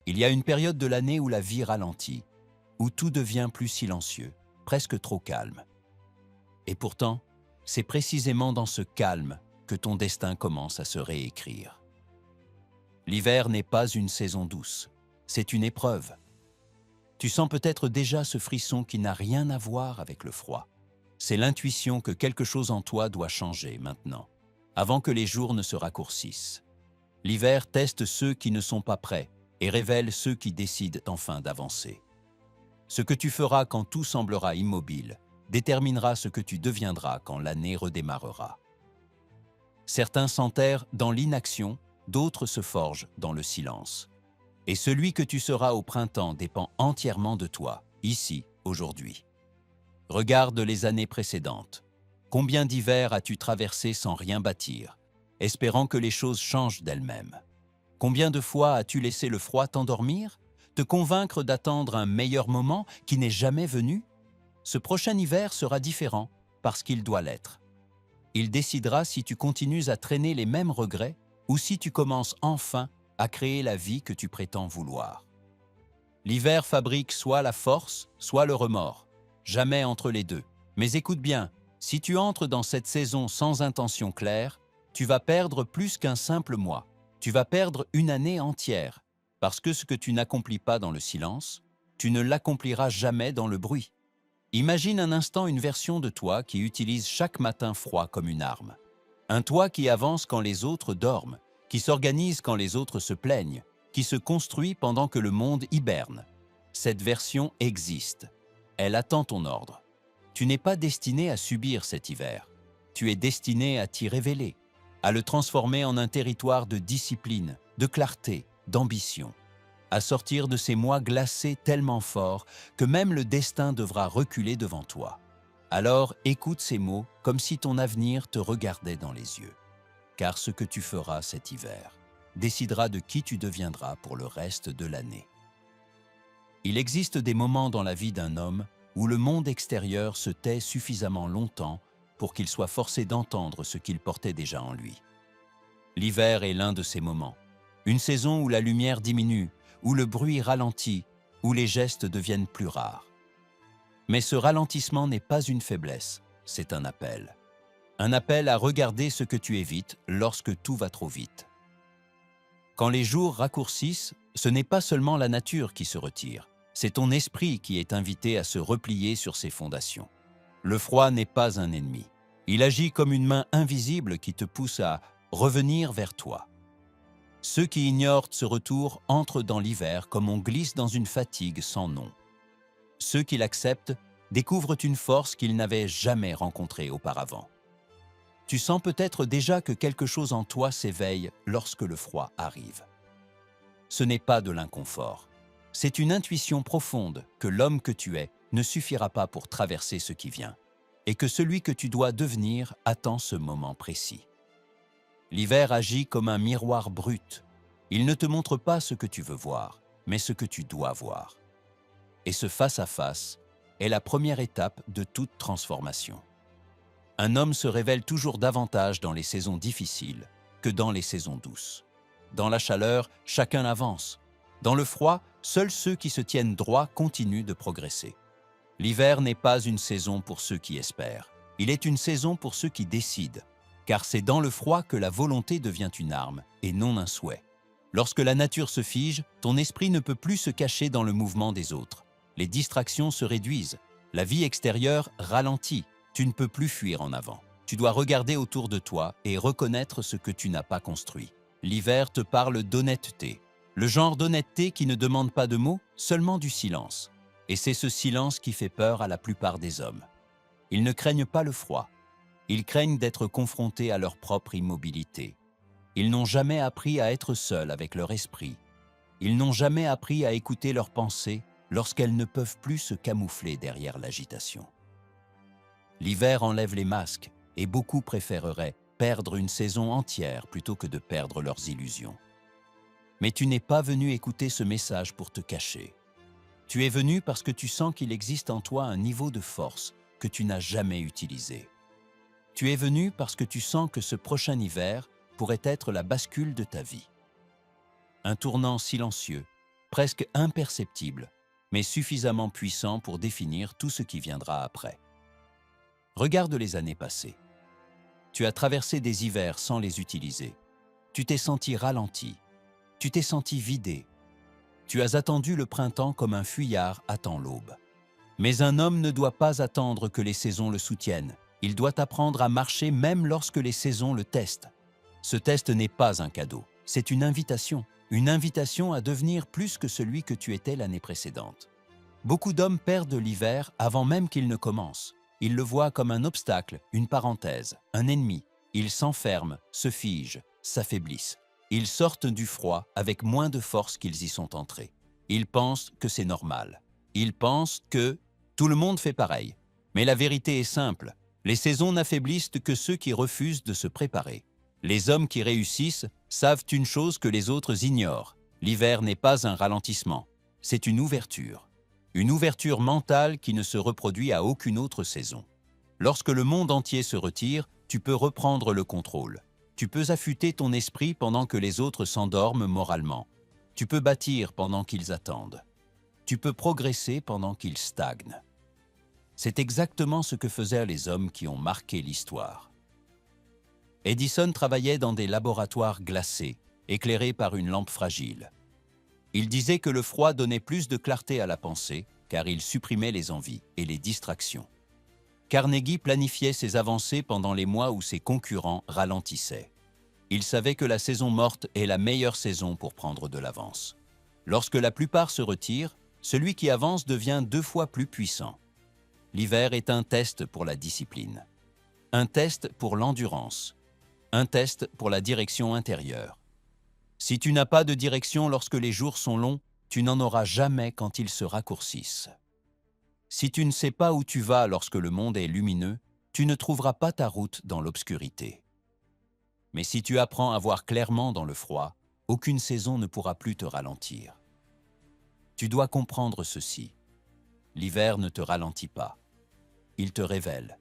Il y a une période de l'année où la vie ralentit, où tout devient plus silencieux, presque trop calme. Et pourtant, c'est précisément dans ce calme que ton destin commence à se réécrire. L'hiver n'est pas une saison douce, c'est une épreuve. Tu sens peut-être déjà ce frisson qui n'a rien à voir avec le froid. C'est l'intuition que quelque chose en toi doit changer maintenant, avant que les jours ne se raccourcissent. L'hiver teste ceux qui ne sont pas prêts et révèle ceux qui décident enfin d'avancer. Ce que tu feras quand tout semblera immobile déterminera ce que tu deviendras quand l'année redémarrera. Certains s'enterrent dans l'inaction, d'autres se forgent dans le silence. Et celui que tu seras au printemps dépend entièrement de toi, ici, aujourd'hui. Regarde les années précédentes. Combien d'hivers as-tu traversé sans rien bâtir, espérant que les choses changent d'elles-mêmes? Combien de fois as-tu laissé le froid t'endormir, te convaincre d'attendre un meilleur moment qui n'est jamais venu? Ce prochain hiver sera différent parce qu'il doit l'être. Il décidera si tu continues à traîner les mêmes regrets ou si tu commences enfin à créer la vie que tu prétends vouloir. L'hiver fabrique soit la force, soit le remords. Jamais entre les deux. Mais écoute bien, si tu entres dans cette saison sans intention claire, tu vas perdre plus qu'un simple mois. Tu vas perdre une année entière, parce que ce que tu n'accomplis pas dans le silence, tu ne l'accompliras jamais dans le bruit. Imagine un instant une version de toi qui utilise chaque matin froid comme une arme. Un toi qui avance quand les autres dorment, qui s'organise quand les autres se plaignent, qui se construit pendant que le monde hiberne. Cette version existe. Elle attend ton ordre. Tu n'es pas destiné à subir cet hiver. Tu es destiné à t'y révéler, à le transformer en un territoire de discipline, de clarté, d'ambition, à sortir de ces mois glacés tellement forts que même le destin devra reculer devant toi. Alors écoute ces mots comme si ton avenir te regardait dans les yeux. Car ce que tu feras cet hiver décidera de qui tu deviendras pour le reste de l'année. Il existe des moments dans la vie d'un homme où le monde extérieur se tait suffisamment longtemps pour qu'il soit forcé d'entendre ce qu'il portait déjà en lui. L'hiver est l'un de ces moments, une saison où la lumière diminue, où le bruit ralentit, où les gestes deviennent plus rares. Mais ce ralentissement n'est pas une faiblesse, c'est un appel. Un appel à regarder ce que tu évites lorsque tout va trop vite. Quand les jours raccourcissent, ce n'est pas seulement la nature qui se retire, c'est ton esprit qui est invité à se replier sur ses fondations. Le froid n'est pas un ennemi. Il agit comme une main invisible qui te pousse à revenir vers toi. Ceux qui ignorent ce retour entrent dans l'hiver comme on glisse dans une fatigue sans nom. Ceux qui l'acceptent découvrent une force qu'ils n'avaient jamais rencontrée auparavant. Tu sens peut-être déjà que quelque chose en toi s'éveille lorsque le froid arrive. Ce n'est pas de l'inconfort. C'est une intuition profonde que l'homme que tu es ne suffira pas pour traverser ce qui vient, et que celui que tu dois devenir attend ce moment précis. L'hiver agit comme un miroir brut. Il ne te montre pas ce que tu veux voir, mais ce que tu dois voir. Et ce face-à-face est la première étape de toute transformation. Un homme se révèle toujours davantage dans les saisons difficiles que dans les saisons douces. Dans la chaleur, chacun avance. Dans le froid, seuls ceux qui se tiennent droit continuent de progresser. L'hiver n'est pas une saison pour ceux qui espèrent. Il est une saison pour ceux qui décident, car c'est dans le froid que la volonté devient une arme et non un souhait. Lorsque la nature se fige, ton esprit ne peut plus se cacher dans le mouvement des autres. Les distractions se réduisent, la vie extérieure ralentit. Tu ne peux plus fuir en avant. Tu dois regarder autour de toi et reconnaître ce que tu n'as pas construit. L'hiver te parle d'honnêteté. Le genre d'honnêteté qui ne demande pas de mots, seulement du silence. Et c'est ce silence qui fait peur à la plupart des hommes. Ils ne craignent pas le froid. Ils craignent d'être confrontés à leur propre immobilité. Ils n'ont jamais appris à être seuls avec leur esprit. Ils n'ont jamais appris à écouter leurs pensées lorsqu'elles ne peuvent plus se camoufler derrière l'agitation. L'hiver enlève les masques et beaucoup préféreraient perdre une saison entière plutôt que de perdre leurs illusions. Mais tu n'es pas venu écouter ce message pour te cacher. Tu es venu parce que tu sens qu'il existe en toi un niveau de force que tu n'as jamais utilisé. Tu es venu parce que tu sens que ce prochain hiver pourrait être la bascule de ta vie. Un tournant silencieux, presque imperceptible, mais suffisamment puissant pour définir tout ce qui viendra après. Regarde les années passées. Tu as traversé des hivers sans les utiliser. Tu t'es senti ralenti. Tu t'es senti vidé. Tu as attendu le printemps comme un fuyard attend l'aube. Mais un homme ne doit pas attendre que les saisons le soutiennent. Il doit apprendre à marcher même lorsque les saisons le testent. Ce test n'est pas un cadeau, c'est une invitation à devenir plus que celui que tu étais l'année précédente. Beaucoup d'hommes perdent l'hiver avant même qu'il ne commence. Ils le voient comme un obstacle, une parenthèse, un ennemi. Ils s'enferment, se figent, s'affaiblissent. Ils sortent du froid avec moins de force qu'ils y sont entrés. Ils pensent que c'est normal. Ils pensent que tout le monde fait pareil. Mais la vérité est simple. Les saisons n'affaiblissent que ceux qui refusent de se préparer. Les hommes qui réussissent savent une chose que les autres ignorent. L'hiver n'est pas un ralentissement, c'est une ouverture. Une ouverture mentale qui ne se reproduit à aucune autre saison. Lorsque le monde entier se retire, tu peux reprendre le contrôle. Tu peux affûter ton esprit pendant que les autres s'endorment moralement. Tu peux bâtir pendant qu'ils attendent. Tu peux progresser pendant qu'ils stagnent. C'est exactement ce que faisaient les hommes qui ont marqué l'histoire. Edison travaillait dans des laboratoires glacés, éclairés par une lampe fragile. Il disait que le froid donnait plus de clarté à la pensée, car il supprimait les envies et les distractions. Carnegie planifiait ses avancées pendant les mois où ses concurrents ralentissaient. Il savait que la saison morte est la meilleure saison pour prendre de l'avance. Lorsque la plupart se retirent, celui qui avance devient 2 fois plus puissant. L'hiver est un test pour la discipline, un test pour l'endurance, un test pour la direction intérieure. Si tu n'as pas de direction lorsque les jours sont longs, tu n'en auras jamais quand ils se raccourcissent. Si tu ne sais pas où tu vas lorsque le monde est lumineux, tu ne trouveras pas ta route dans l'obscurité. Mais si tu apprends à voir clairement dans le froid, aucune saison ne pourra plus te ralentir. Tu dois comprendre ceci. L'hiver ne te ralentit pas. Il te révèle.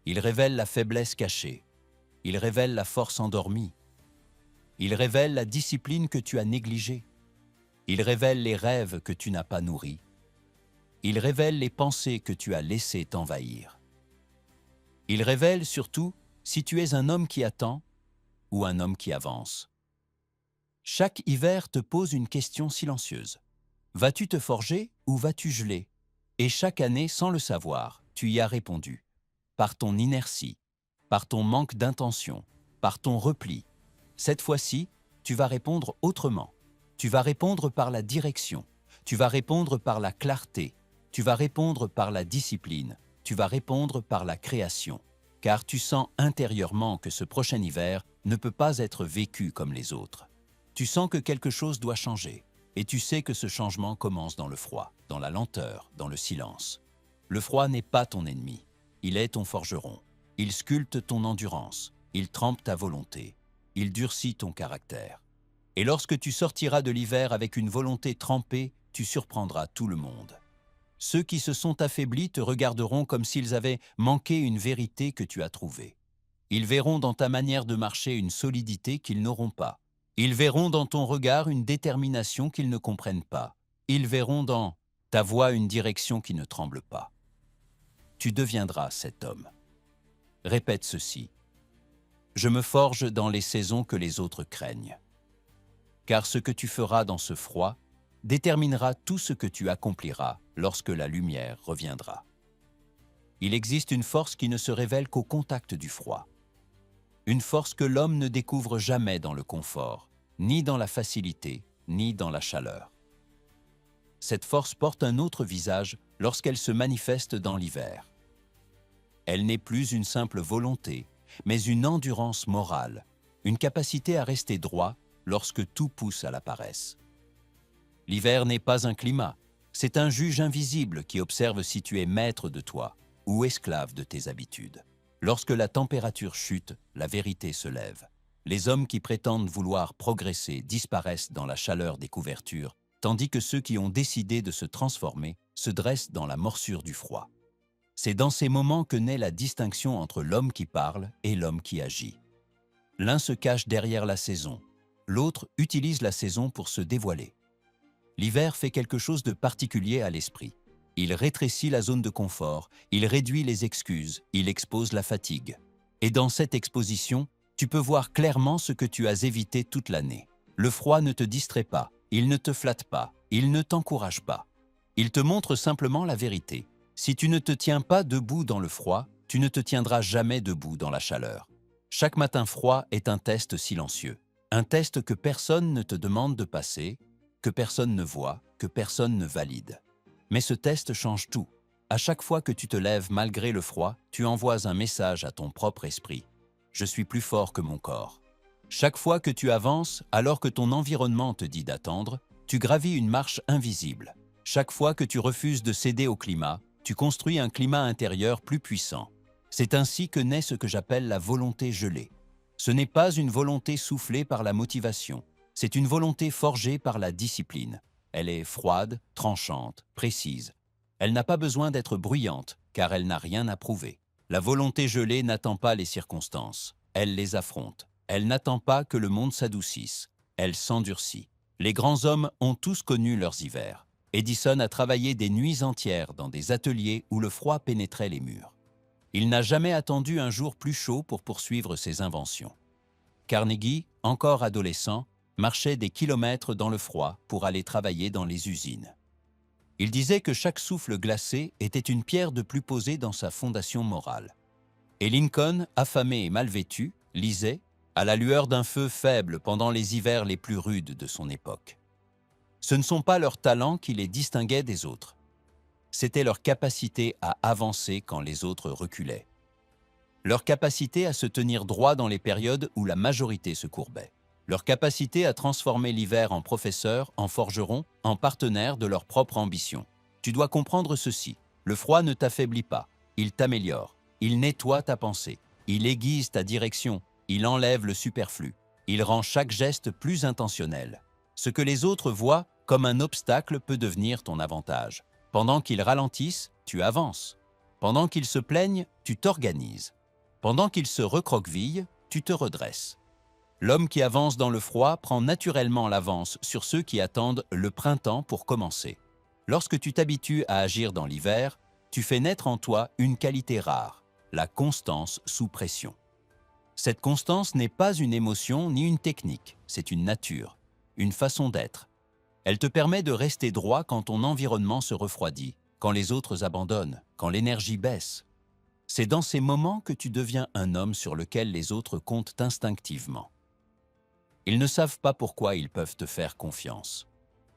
Il révèle la faiblesse cachée. Il révèle la force endormie. Il révèle la discipline que tu as négligée. Il révèle les rêves que tu n'as pas nourris. Il révèle les pensées que tu as laissées t'envahir. Il révèle surtout si tu es un homme qui attend ou un homme qui avance. Chaque hiver te pose une question silencieuse. Vas-tu te forger ou vas-tu geler? Et chaque année, sans le savoir, tu y as répondu. Par ton inertie, par ton manque d'intention, par ton repli. Cette fois-ci, tu vas répondre autrement. Tu vas répondre par la direction. Tu vas répondre par la clarté. Tu vas répondre par la discipline. Tu vas répondre par la création. Car tu sens intérieurement que ce prochain hiver ne peut pas être vécu comme les autres. Tu sens que quelque chose doit changer. Et tu sais que ce changement commence dans le froid, dans la lenteur, dans le silence. Le froid n'est pas ton ennemi. Il est ton forgeron. Il sculpte ton endurance. Il trempe ta volonté. Il durcit ton caractère. Et lorsque tu sortiras de l'hiver avec une volonté trempée, tu surprendras tout le monde. Ceux qui se sont affaiblis te regarderont comme s'ils avaient manqué une vérité que tu as trouvée. Ils verront dans ta manière de marcher une solidité qu'ils n'auront pas. Ils verront dans ton regard une détermination qu'ils ne comprennent pas. Ils verront dans ta voix une direction qui ne tremble pas. Tu deviendras cet homme. Répète ceci. Je me forge dans les saisons que les autres craignent. Car ce que tu feras dans ce froid déterminera tout ce que tu accompliras lorsque la lumière reviendra. Il existe une force qui ne se révèle qu'au contact du froid. Une force que l'homme ne découvre jamais dans le confort, ni dans la facilité, ni dans la chaleur. Cette force porte un autre visage lorsqu'elle se manifeste dans l'hiver. Elle n'est plus une simple volonté, mais une endurance morale, une capacité à rester droit lorsque tout pousse à la paresse. L'hiver n'est pas un climat, c'est un juge invisible qui observe si tu es maître de toi ou esclave de tes habitudes. Lorsque la température chute, la vérité se lève. Les hommes qui prétendent vouloir progresser disparaissent dans la chaleur des couvertures, tandis que ceux qui ont décidé de se transformer se dressent dans la morsure du froid. C'est dans ces moments que naît la distinction entre l'homme qui parle et l'homme qui agit. L'un se cache derrière la saison, l'autre utilise la saison pour se dévoiler. L'hiver fait quelque chose de particulier à l'esprit. Il rétrécit la zone de confort, il réduit les excuses, il expose la fatigue. Et dans cette exposition, tu peux voir clairement ce que tu as évité toute l'année. Le froid ne te distrait pas, il ne te flatte pas, il ne t'encourage pas. Il te montre simplement la vérité. Si tu ne te tiens pas debout dans le froid, tu ne te tiendras jamais debout dans la chaleur. Chaque matin froid est un test silencieux. Un test que personne ne te demande de passer, que personne ne voit, que personne ne valide. Mais ce test change tout. À chaque fois que tu te lèves malgré le froid, tu envoies un message à ton propre esprit. Je suis plus fort que mon corps. Chaque fois que tu avances, alors que ton environnement te dit d'attendre, tu gravis une marche invisible. Chaque fois que tu refuses de céder au climat, tu construis un climat intérieur plus puissant. C'est ainsi que naît ce que j'appelle la volonté gelée. Ce n'est pas une volonté soufflée par la motivation, c'est une volonté forgée par la discipline. Elle est froide, tranchante, précise. Elle n'a pas besoin d'être bruyante, car elle n'a rien à prouver. La volonté gelée n'attend pas les circonstances, elle les affronte. Elle n'attend pas que le monde s'adoucisse, elle s'endurcit. Les grands hommes ont tous connu leurs hivers. Edison a travaillé des nuits entières dans des ateliers où le froid pénétrait les murs. Il n'a jamais attendu un jour plus chaud pour poursuivre ses inventions. Carnegie, encore adolescent, marchait des kilomètres dans le froid pour aller travailler dans les usines. Il disait que chaque souffle glacé était une pierre de plus posée dans sa fondation morale. Et Lincoln, affamé et mal vêtu, lisait « à la lueur d'un feu faible pendant les hivers les plus rudes de son époque ». Ce ne sont pas leurs talents qui les distinguaient des autres. C'était leur capacité à avancer quand les autres reculaient. Leur capacité à se tenir droit dans les périodes où la majorité se courbait. Leur capacité à transformer l'hiver en professeur, en forgeron, en partenaire de leur propre ambition. Tu dois comprendre ceci. Le froid ne t'affaiblit pas, il t'améliore. Il nettoie ta pensée, il aiguise ta direction, il enlève le superflu. Il rend chaque geste plus intentionnel. Ce que les autres voient comme un obstacle peut devenir ton avantage. Pendant qu'ils ralentissent, tu avances. Pendant qu'ils se plaignent, tu t'organises. Pendant qu'ils se recroquevillent, tu te redresses. L'homme qui avance dans le froid prend naturellement l'avance sur ceux qui attendent le printemps pour commencer. Lorsque tu t'habitues à agir dans l'hiver, tu fais naître en toi une qualité rare, la constance sous pression. Cette constance n'est pas une émotion ni une technique, c'est une nature, une façon d'être. Elle te permet de rester droit quand ton environnement se refroidit, quand les autres abandonnent, quand l'énergie baisse. C'est dans ces moments que tu deviens un homme sur lequel les autres comptent instinctivement. Ils ne savent pas pourquoi ils peuvent te faire confiance.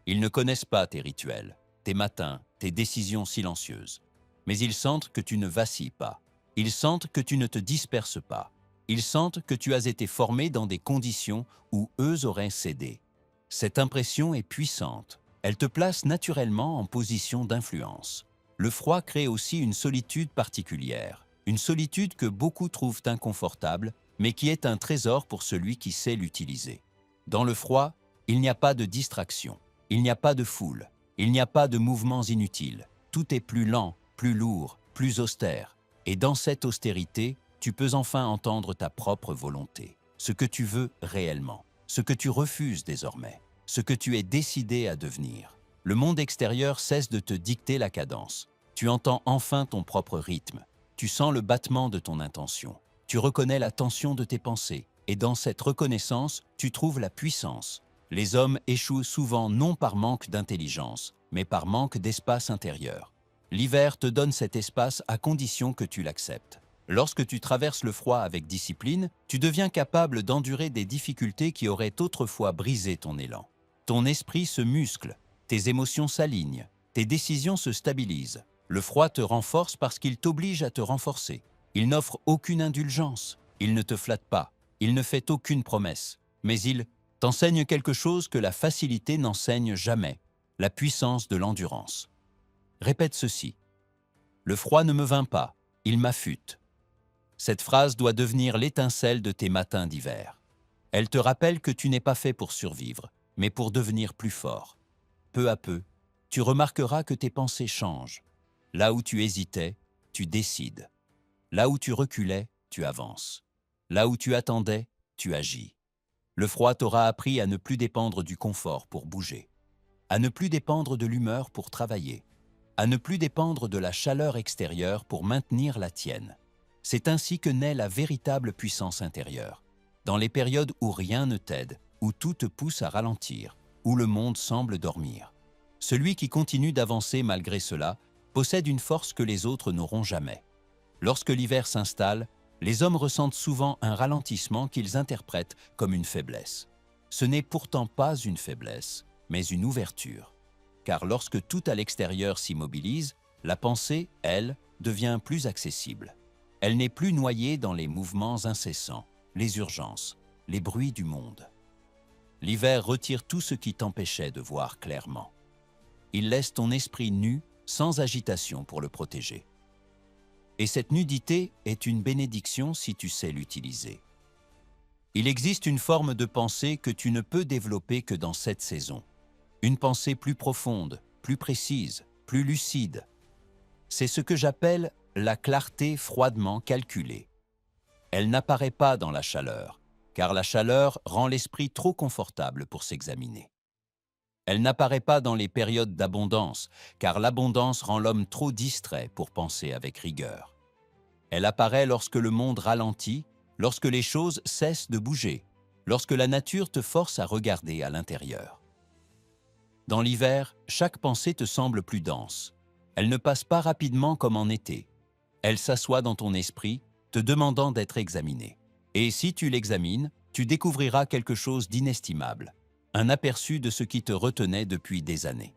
Ils ne connaissent pas tes rituels, tes matins, tes décisions silencieuses. Mais ils sentent que tu ne vacilles pas. Ils sentent que tu ne te disperses pas. Ils sentent que tu as été formé dans des conditions où eux auraient cédé. Cette impression est puissante. Elle te place naturellement en position d'influence. Le froid crée aussi une solitude particulière. Une solitude que beaucoup trouvent inconfortable, mais qui est un trésor pour celui qui sait l'utiliser. Dans le froid, il n'y a pas de distraction, il n'y a pas de foule, il n'y a pas de mouvements inutiles. Tout est plus lent, plus lourd, plus austère. Et dans cette austérité, tu peux enfin entendre ta propre volonté, ce que tu veux réellement, ce que tu refuses désormais, ce que tu es décidé à devenir. Le monde extérieur cesse de te dicter la cadence. Tu entends enfin ton propre rythme. Tu sens le battement de ton intention. Tu reconnais la tension de tes pensées, et dans cette reconnaissance, tu trouves la puissance. Les hommes échouent souvent non par manque d'intelligence, mais par manque d'espace intérieur. L'hiver te donne cet espace à condition que tu l'acceptes. Lorsque tu traverses le froid avec discipline, tu deviens capable d'endurer des difficultés qui auraient autrefois brisé ton élan. Ton esprit se muscle, tes émotions s'alignent, tes décisions se stabilisent. Le froid te renforce parce qu'il t'oblige à te renforcer. Il n'offre aucune indulgence, il ne te flatte pas, il ne fait aucune promesse, mais il t'enseigne quelque chose que la facilité n'enseigne jamais, la puissance de l'endurance. Répète ceci. Le froid ne me vainc pas, il m'affûte. Cette phrase doit devenir l'étincelle de tes matins d'hiver. Elle te rappelle que tu n'es pas fait pour survivre, mais pour devenir plus fort. Peu à peu, tu remarqueras que tes pensées changent. Là où tu hésitais, tu décides. Là où tu reculais, tu avances. Là où tu attendais, tu agis. Le froid t'aura appris à ne plus dépendre du confort pour bouger. à ne plus dépendre de l'humeur pour travailler, à ne plus dépendre de la chaleur extérieure pour maintenir la tienne. C'est ainsi que naît la véritable puissance intérieure. Dans les périodes où rien ne t'aide, où tout te pousse à ralentir, où le monde semble dormir. Celui qui continue d'avancer malgré cela possède une force que les autres n'auront jamais. Lorsque l'hiver s'installe, les hommes ressentent souvent un ralentissement qu'ils interprètent comme une faiblesse. Ce n'est pourtant pas une faiblesse, mais une ouverture. Car lorsque tout à l'extérieur s'immobilise, la pensée, elle, devient plus accessible. Elle n'est plus noyée dans les mouvements incessants, les urgences, les bruits du monde. L'hiver retire tout ce qui t'empêchait de voir clairement. Il laisse ton esprit nu, sans agitation pour le protéger. Et cette nudité est une bénédiction si tu sais l'utiliser. Il existe une forme de pensée que tu ne peux développer que dans cette saison. Une pensée plus profonde, plus précise, plus lucide. C'est ce que j'appelle la clarté froidement calculée. Elle n'apparaît pas dans la chaleur, car la chaleur rend l'esprit trop confortable pour s'examiner. Elle n'apparaît pas dans les périodes d'abondance, car l'abondance rend l'homme trop distrait pour penser avec rigueur. Elle apparaît lorsque le monde ralentit, lorsque les choses cessent de bouger, lorsque la nature te force à regarder à l'intérieur. Dans l'hiver, chaque pensée te semble plus dense. Elle ne passe pas rapidement comme en été. Elle s'assoit dans ton esprit, te demandant d'être examinée. Et si tu l'examines, tu découvriras quelque chose d'inestimable, un aperçu de ce qui te retenait depuis des années.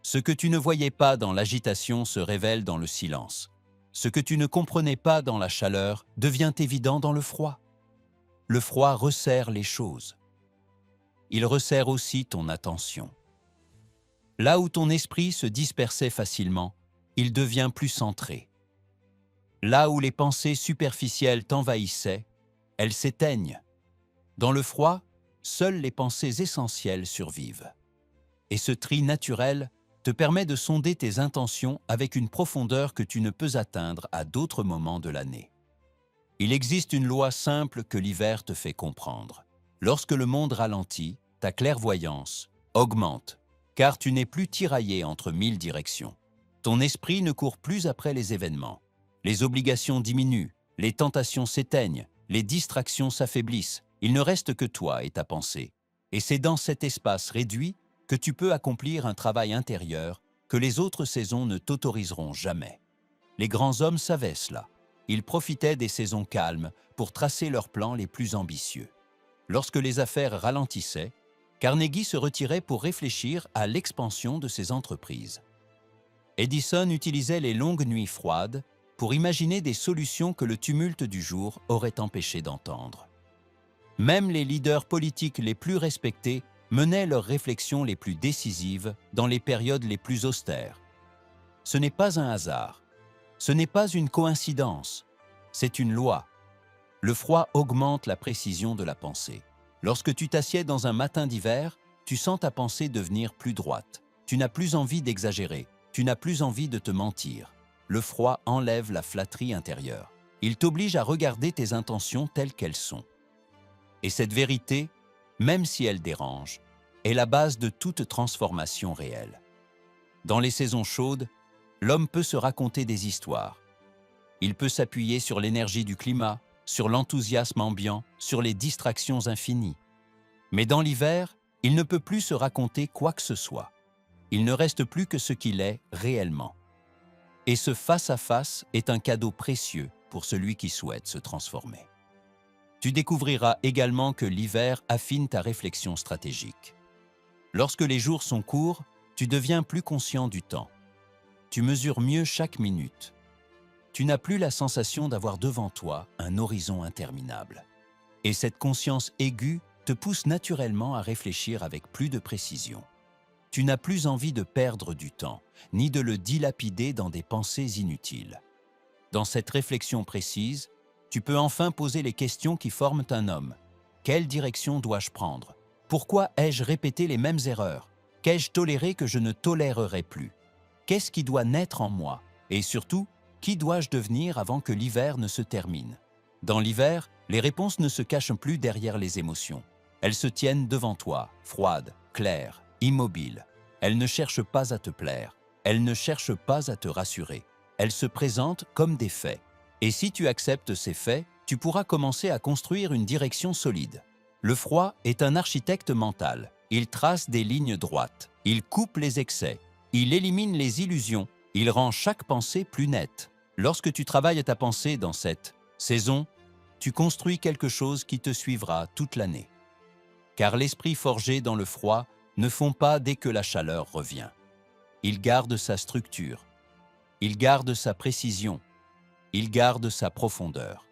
Ce que tu ne voyais pas dans l'agitation se révèle dans le silence. Ce que tu ne comprenais pas dans la chaleur devient évident dans le froid. Le froid resserre les choses. Il resserre aussi ton attention. Là où ton esprit se dispersait facilement, il devient plus centré. Là où les pensées superficielles t'envahissaient, elles s'éteignent. Dans le froid, seules les pensées essentielles survivent. Et ce tri naturel te permet de sonder tes intentions avec une profondeur que tu ne peux atteindre à d'autres moments de l'année. Il existe une loi simple que l'hiver te fait comprendre. Lorsque le monde ralentit, ta clairvoyance augmente, car tu n'es plus tiraillé entre 1000 directions. Ton esprit ne court plus après les événements. Les obligations diminuent, les tentations s'éteignent, les distractions s'affaiblissent. Il ne reste que toi et ta pensée. Et c'est dans cet espace réduit que tu peux accomplir un travail intérieur que les autres saisons ne t'autoriseront jamais. Les grands hommes savaient cela. Ils profitaient des saisons calmes pour tracer leurs plans les plus ambitieux. Lorsque les affaires ralentissaient, Carnegie se retirait pour réfléchir à l'expansion de ses entreprises. Edison utilisait les longues nuits froides pour imaginer des solutions que le tumulte du jour aurait empêché d'entendre. Même les leaders politiques les plus respectés menaient leurs réflexions les plus décisives dans les périodes les plus austères. Ce n'est pas un hasard, ce n'est pas une coïncidence, c'est une loi. Le froid augmente la précision de la pensée. Lorsque tu t'assieds dans un matin d'hiver, tu sens ta pensée devenir plus droite. Tu n'as plus envie d'exagérer, tu n'as plus envie de te mentir. Le froid enlève la flatterie intérieure. Il t'oblige à regarder tes intentions telles qu'elles sont. Et cette vérité, même si elle dérange, est la base de toute transformation réelle. Dans les saisons chaudes, l'homme peut se raconter des histoires. Il peut s'appuyer sur l'énergie du climat, sur l'enthousiasme ambiant, sur les distractions infinies. Mais dans l'hiver, il ne peut plus se raconter quoi que ce soit. Il ne reste plus que ce qu'il est réellement. Et ce face-à-face est un cadeau précieux pour celui qui souhaite se transformer. Tu découvriras également que l'hiver affine ta réflexion stratégique. Lorsque les jours sont courts, tu deviens plus conscient du temps. Tu mesures mieux chaque minute. Tu n'as plus la sensation d'avoir devant toi un horizon interminable. Et cette conscience aiguë te pousse naturellement à réfléchir avec plus de précision. Tu n'as plus envie de perdre du temps, ni de le dilapider dans des pensées inutiles. Dans cette réflexion précise, tu peux enfin poser les questions qui forment un homme. Quelle direction dois-je prendre? Pourquoi ai-je répété les mêmes erreurs? Qu'ai-je toléré que je ne tolérerai plus? Qu'est-ce qui doit naître en moi? Et surtout, qui dois-je devenir avant que l'hiver ne se termine? Dans l'hiver, les réponses ne se cachent plus derrière les émotions. Elles se tiennent devant toi, froides, claires, immobiles. Elle ne cherche pas à te plaire. Elle ne cherche pas à te rassurer. Elle se présente comme des faits. Et si tu acceptes ces faits, tu pourras commencer à construire une direction solide. Le froid est un architecte mental. Il trace des lignes droites. Il coupe les excès. Il élimine les illusions. Il rend chaque pensée plus nette. Lorsque tu travailles ta pensée dans cette saison, tu construis quelque chose qui te suivra toute l'année. Car l'esprit forgé dans le froid ne fond pas dès que la chaleur revient. Il garde sa structure. Il garde sa précision. Il garde sa profondeur.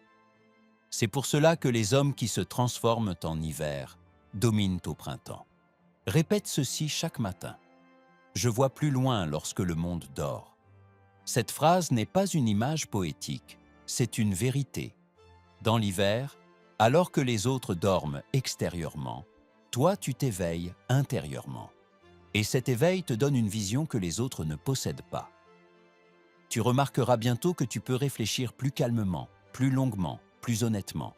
C'est pour cela que les hommes qui se transforment en hiver dominent au printemps. Répète ceci chaque matin. Je vois plus loin lorsque le monde dort. Cette phrase n'est pas une image poétique, c'est une vérité. Dans l'hiver, alors que les autres dorment extérieurement, toi tu t'éveilles intérieurement. Et cet éveil te donne une vision que les autres ne possèdent pas. Tu remarqueras bientôt que tu peux réfléchir plus calmement, plus longuement, plus honnêtement.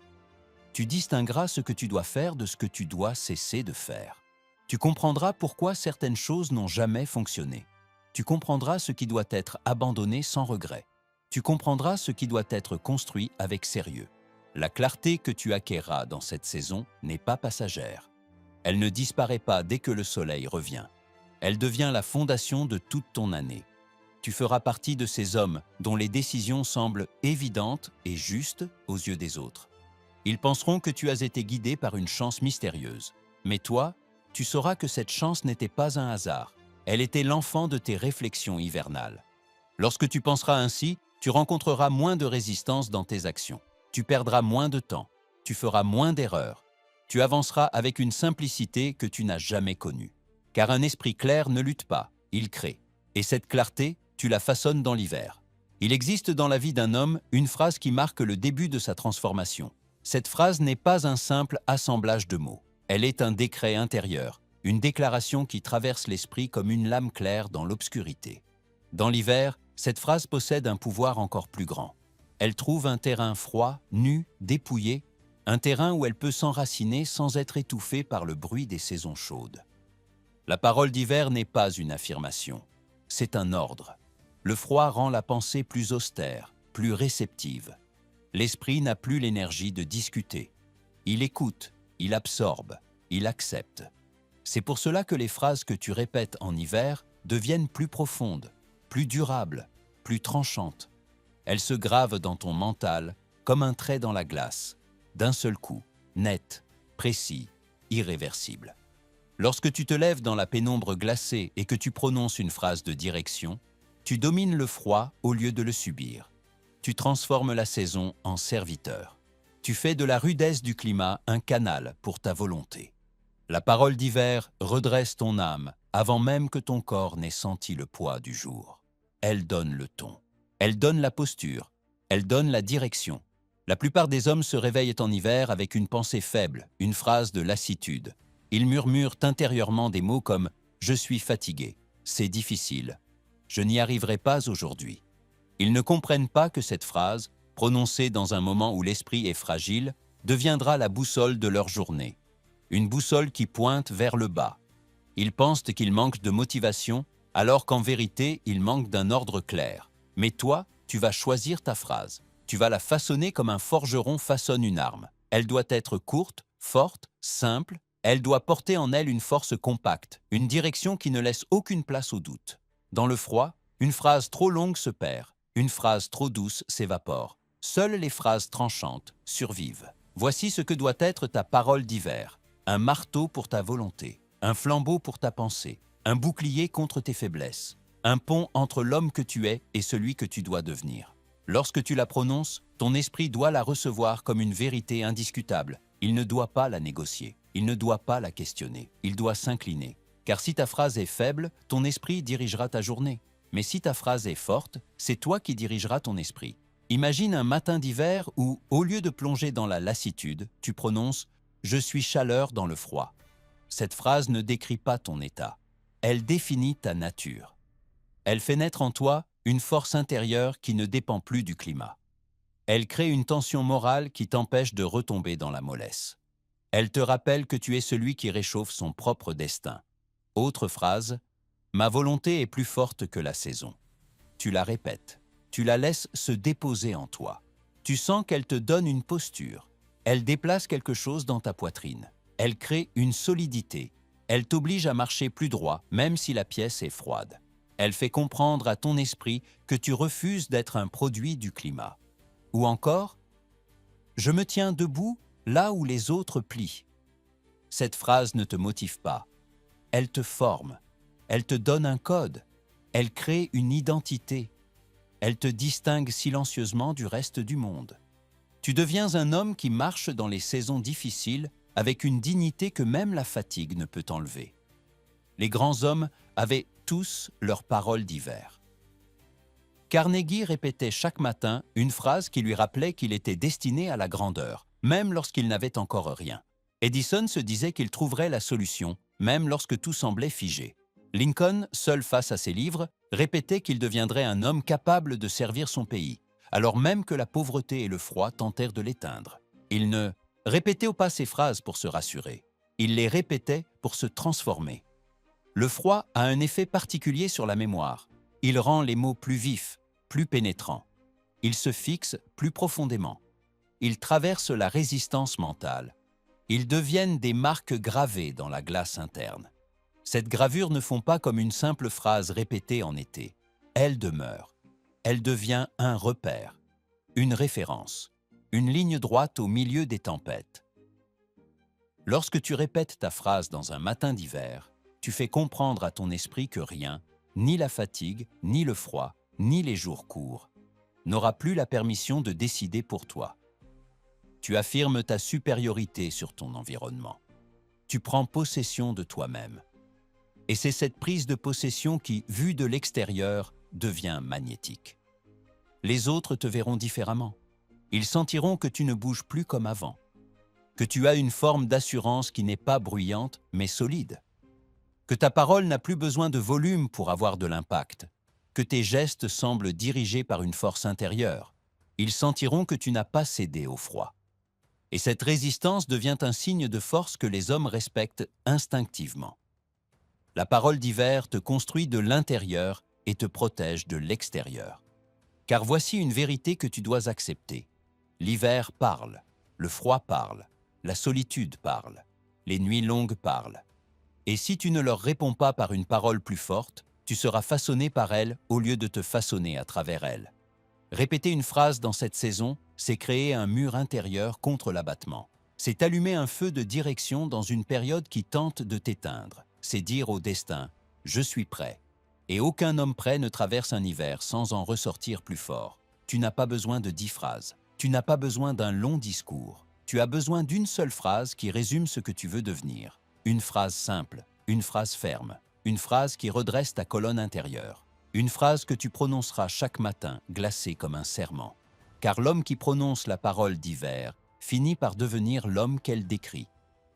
Tu distingueras ce que tu dois faire de ce que tu dois cesser de faire. Tu comprendras pourquoi certaines choses n'ont jamais fonctionné. Tu comprendras ce qui doit être abandonné sans regret. Tu comprendras ce qui doit être construit avec sérieux. La clarté que tu acquerras dans cette saison n'est pas passagère. Elle ne disparaît pas dès que le soleil revient. Elle devient la fondation de toute ton année. Tu feras partie de ces hommes dont les décisions semblent évidentes et justes aux yeux des autres. Ils penseront que tu as été guidé par une chance mystérieuse. Mais toi, tu sauras que cette chance n'était pas un hasard. Elle était l'enfant de tes réflexions hivernales. Lorsque tu penseras ainsi, tu rencontreras moins de résistance dans tes actions. Tu perdras moins de temps. Tu feras moins d'erreurs. Tu avanceras avec une simplicité que tu n'as jamais connue. Car un esprit clair ne lutte pas, il crée. Et cette clarté, tu la façonnes dans l'hiver. Il existe dans la vie d'un homme une phrase qui marque le début de sa transformation. Cette phrase n'est pas un simple assemblage de mots. Elle est un décret intérieur, une déclaration qui traverse l'esprit comme une lame claire dans l'obscurité. Dans l'hiver, cette phrase possède un pouvoir encore plus grand. Elle trouve un terrain froid, nu, dépouillé, un terrain où elle peut s'enraciner sans être étouffée par le bruit des saisons chaudes. La parole d'hiver n'est pas une affirmation, c'est un ordre. Le froid rend la pensée plus austère, plus réceptive. L'esprit n'a plus l'énergie de discuter. Il écoute, il absorbe, il accepte. C'est pour cela que les phrases que tu répètes en hiver deviennent plus profondes, plus durables, plus tranchantes. Elles se gravent dans ton mental comme un trait dans la glace, d'un seul coup, net, précis, irréversible. Lorsque tu te lèves dans la pénombre glacée et que tu prononces une phrase de direction, tu domines le froid au lieu de le subir. Tu transformes la saison en serviteur. Tu fais de la rudesse du climat un canal pour ta volonté. La parole d'hiver redresse ton âme avant même que ton corps n'ait senti le poids du jour. Elle donne le ton. Elle donne la posture. Elle donne la direction. La plupart des hommes se réveillent en hiver avec une pensée faible, une phrase de lassitude. Ils murmurent intérieurement des mots comme « Je suis fatigué, c'est difficile, je n'y arriverai pas aujourd'hui ». Ils ne comprennent pas que cette phrase, prononcée dans un moment où l'esprit est fragile, deviendra la boussole de leur journée. Une boussole qui pointe vers le bas. Ils pensent qu'ils manquent de motivation, alors qu'en vérité, ils manquent d'un ordre clair. Mais toi, tu vas choisir ta phrase. Tu vas la façonner comme un forgeron façonne une arme. Elle doit être courte, forte, simple. Elle doit porter en elle une force compacte, une direction qui ne laisse aucune place au doute. Dans le froid, une phrase trop longue se perd, une phrase trop douce s'évapore. Seules les phrases tranchantes survivent. Voici ce que doit être ta parole d'hiver. Un marteau pour ta volonté, un flambeau pour ta pensée, un bouclier contre tes faiblesses, un pont entre l'homme que tu es et celui que tu dois devenir. Lorsque tu la prononces, ton esprit doit la recevoir comme une vérité indiscutable. Il ne doit pas la négocier, il ne doit pas la questionner, il doit s'incliner. Car si ta phrase est faible, ton esprit dirigera ta journée. Mais si ta phrase est forte, c'est toi qui dirigeras ton esprit. Imagine un matin d'hiver où, au lieu de plonger dans la lassitude, tu prononces « Je suis chaleur dans le froid ». Cette phrase ne décrit pas ton état. Elle définit ta nature. Elle fait naître en toi une force intérieure qui ne dépend plus du climat. Elle crée une tension morale qui t'empêche de retomber dans la mollesse. Elle te rappelle que tu es celui qui réchauffe son propre destin. Autre phrase, Ma volonté est plus forte que la saison. Tu la répètes. Tu la laisses se déposer en toi. Tu sens qu'elle te donne une posture. Elle déplace quelque chose dans ta poitrine. Elle crée une solidité. Elle t'oblige à marcher plus droit, même si la pièce est froide. Elle fait comprendre à ton esprit que tu refuses d'être un produit du climat. Ou encore, « Je me tiens debout là où les autres plient ». Cette phrase ne te motive pas. Elle te forme. Elle te donne un code. Elle crée une identité. Elle te distingue silencieusement du reste du monde. Tu deviens un homme qui marche dans les saisons difficiles avec une dignité que même la fatigue ne peut enlever. Les grands hommes avaient tous leurs paroles d'hiver. Carnegie répétait chaque matin une phrase qui lui rappelait qu'il était destiné à la grandeur, même lorsqu'il n'avait encore rien. Edison se disait qu'il trouverait la solution, même lorsque tout semblait figé. Lincoln, seul face à ses livres, répétait qu'il deviendrait un homme capable de servir son pays, alors même que la pauvreté et le froid tentèrent de l'éteindre. Il ne répétait pas ces phrases pour se rassurer, il les répétait pour se transformer. Le froid a un effet particulier sur la mémoire. Il rend les mots plus vifs, plus pénétrants. Il se fixe plus profondément. Ils traversent la résistance mentale. Ils deviennent des marques gravées dans la glace interne. Cette gravure ne font pas comme une simple phrase répétée en été. Elle demeure. Elle devient un repère, une référence, une ligne droite au milieu des tempêtes. Lorsque tu répètes ta phrase dans un matin d'hiver, tu fais comprendre à ton esprit que rien, ni la fatigue, ni le froid, ni les jours courts, n'aura plus la permission de décider pour toi. Tu affirmes ta supériorité sur ton environnement. Tu prends possession de toi-même. Et c'est cette prise de possession qui, vue de l'extérieur, devient magnétique. Les autres te verront différemment. Ils sentiront que tu ne bouges plus comme avant, que tu as une forme d'assurance qui n'est pas bruyante, mais solide, que ta parole n'a plus besoin de volume pour avoir de l'impact, que tes gestes semblent dirigés par une force intérieure. Ils sentiront que tu n'as pas cédé au froid. Et cette résistance devient un signe de force que les hommes respectent instinctivement. La parole d'hiver te construit de l'intérieur et te protège de l'extérieur. Car voici une vérité que tu dois accepter. L'hiver parle, le froid parle, la solitude parle, les nuits longues parlent. Et si tu ne leur réponds pas par une parole plus forte, tu seras façonné par elles au lieu de te façonner à travers elles. Répéter une phrase dans cette saison, c'est créer un mur intérieur contre l'abattement. C'est allumer un feu de direction dans une période qui tente de t'éteindre. C'est dire au destin « Je suis prêt ». Et aucun homme prêt ne traverse un hiver sans en ressortir plus fort. Tu n'as pas besoin de 10 phrases. Tu n'as pas besoin d'un long discours. Tu as besoin d'une seule phrase qui résume ce que tu veux devenir. Une phrase simple, une phrase ferme, une phrase qui redresse ta colonne intérieure. Une phrase que tu prononceras chaque matin, glacée comme un serment. Car l'homme qui prononce la parole d'hiver finit par devenir l'homme qu'elle décrit.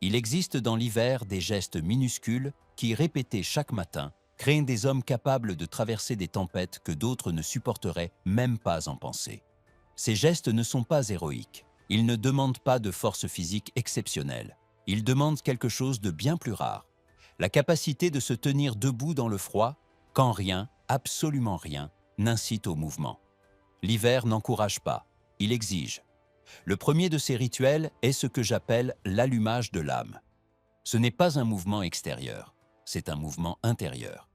Il existe dans l'hiver des gestes minuscules qui, répétés chaque matin, créent des hommes capables de traverser des tempêtes que d'autres ne supporteraient même pas en penser. Ces gestes ne sont pas héroïques. Ils ne demandent pas de force physique exceptionnelle. Ils demandent quelque chose de bien plus rare. La capacité de se tenir debout dans le froid, quand rien, absolument rien, n'incite au mouvement. L'hiver n'encourage pas, il exige. Le premier de ces rituels est ce que j'appelle l'allumage de l'âme. Ce n'est pas un mouvement extérieur, c'est un mouvement intérieur.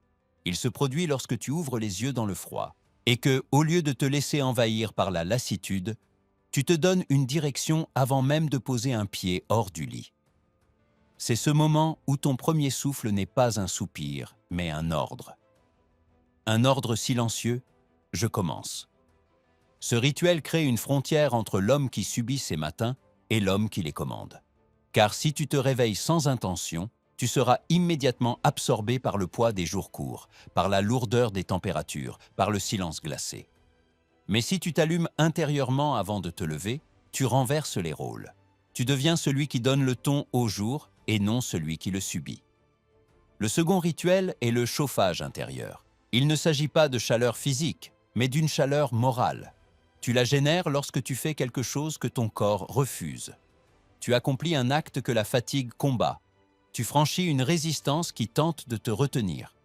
Il se produit lorsque tu ouvres les yeux dans le froid et que, au lieu de te laisser envahir par la lassitude, tu te donnes une direction avant même de poser un pied hors du lit. C'est ce moment où ton premier souffle n'est pas un soupir, mais un ordre. Un ordre silencieux, je commence. Ce rituel crée une frontière entre l'homme qui subit ces matins et l'homme qui les commande. Car si tu te réveilles sans intention, tu seras immédiatement absorbé par le poids des jours courts, par la lourdeur des températures, par le silence glacé. Mais si tu t'allumes intérieurement avant de te lever, tu renverses les rôles. Tu deviens celui qui donne le ton au jour et non celui qui le subit. Le second rituel est le chauffage intérieur. Il ne s'agit pas de chaleur physique, mais d'une chaleur morale. Tu la génères lorsque tu fais quelque chose que ton corps refuse. Tu accomplis un acte que la fatigue combat. Tu franchis une résistance qui tente de te retenir.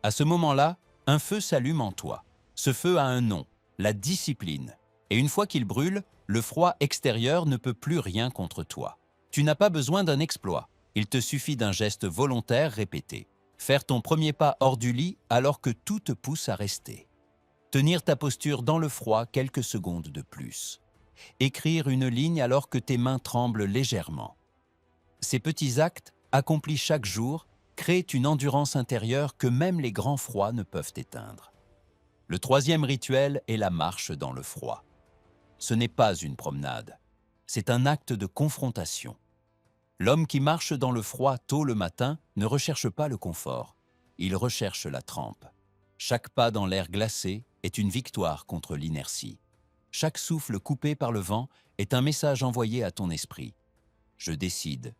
À ce moment-là, un feu s'allume en toi. Ce feu a un nom, la discipline. Et une fois qu'il brûle, le froid extérieur ne peut plus rien contre toi. Tu n'as pas besoin d'un exploit. Il te suffit d'un geste volontaire répété. Faire ton premier pas hors du lit alors que tout te pousse à rester. Tenir ta posture dans le froid quelques secondes de plus. Écrire une ligne alors que tes mains tremblent légèrement. Ces petits actes, accomplis chaque jour, créent une endurance intérieure que même les grands froids ne peuvent éteindre. Le troisième rituel est la marche dans le froid. Ce n'est pas une promenade, c'est un acte de confrontation. L'homme qui marche dans le froid tôt le matin ne recherche pas le confort, il recherche la trempe. Chaque pas dans l'air glacé est une victoire contre l'inertie. Chaque souffle coupé par le vent est un message envoyé à ton esprit. Je décide,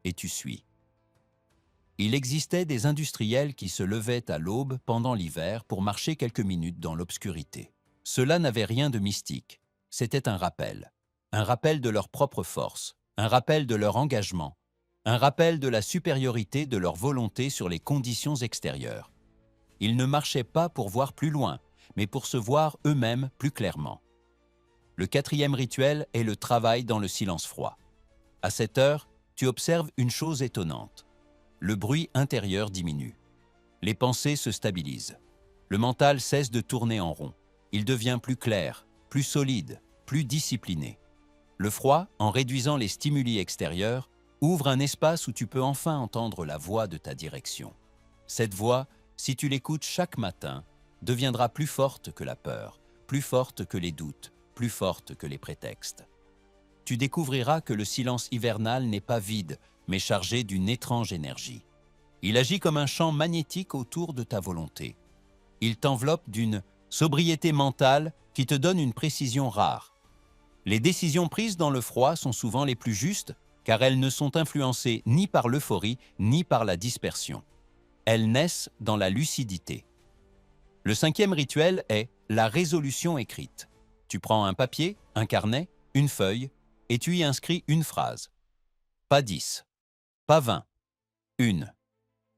et tu suis. Il existait des industriels qui se levaient à l'aube pendant l'hiver pour marcher quelques minutes dans l'obscurité. Cela n'avait rien de mystique, c'était un rappel de leur propre force, un rappel de leur engagement, un rappel de la supériorité de leur volonté sur les conditions extérieures. Ils ne marchaient pas pour voir plus loin, mais pour se voir eux-mêmes plus clairement. Le quatrième rituel est le travail dans le silence froid. À cette heure, tu observes une chose étonnante. Le bruit intérieur diminue. Les pensées se stabilisent. Le mental cesse de tourner en rond. Il devient plus clair, plus solide, plus discipliné. Le froid, en réduisant les stimuli extérieurs, ouvre un espace où tu peux enfin entendre la voix de ta direction. Cette voix, si tu l'écoutes chaque matin, deviendra plus forte que la peur, plus forte que les doutes, plus forte que les prétextes. Tu découvriras que le silence hivernal n'est pas vide, mais chargé d'une étrange énergie. Il agit comme un champ magnétique autour de ta volonté. Il t'enveloppe d'une sobriété mentale qui te donne une précision rare. Les décisions prises dans le froid sont souvent les plus justes, car elles ne sont influencées ni par l'euphorie, ni par la dispersion. Elles naissent dans la lucidité. Le cinquième rituel est la résolution écrite. Tu prends un papier, un carnet, une feuille, et tu y inscris une phrase. Pas 10, pas 20, une.